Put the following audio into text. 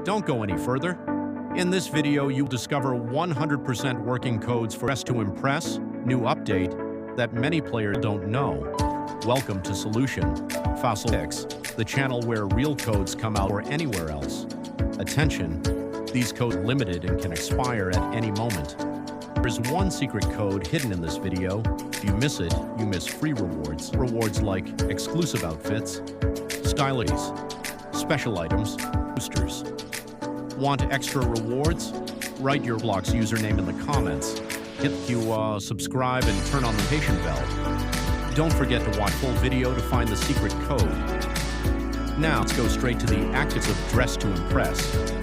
Don't go any further. In this video, you'll discover 100% working codes for Dress to Impress, new update that many players don't know. Welcome to Solution Fossil X, the channel where real codes come out or anywhere else. Attention, these codes are limited and can expire at any moment. There's one secret code hidden in this video. If you miss it, you miss free rewards. Rewards like exclusive outfits, stylies, special items, boosters. Want extra rewards? Write your Roblox username in the comments. Hit subscribe and turn on the notification bell. Don't forget to watch full video to find the secret code. Now let's go straight to the actives of Dress to Impress.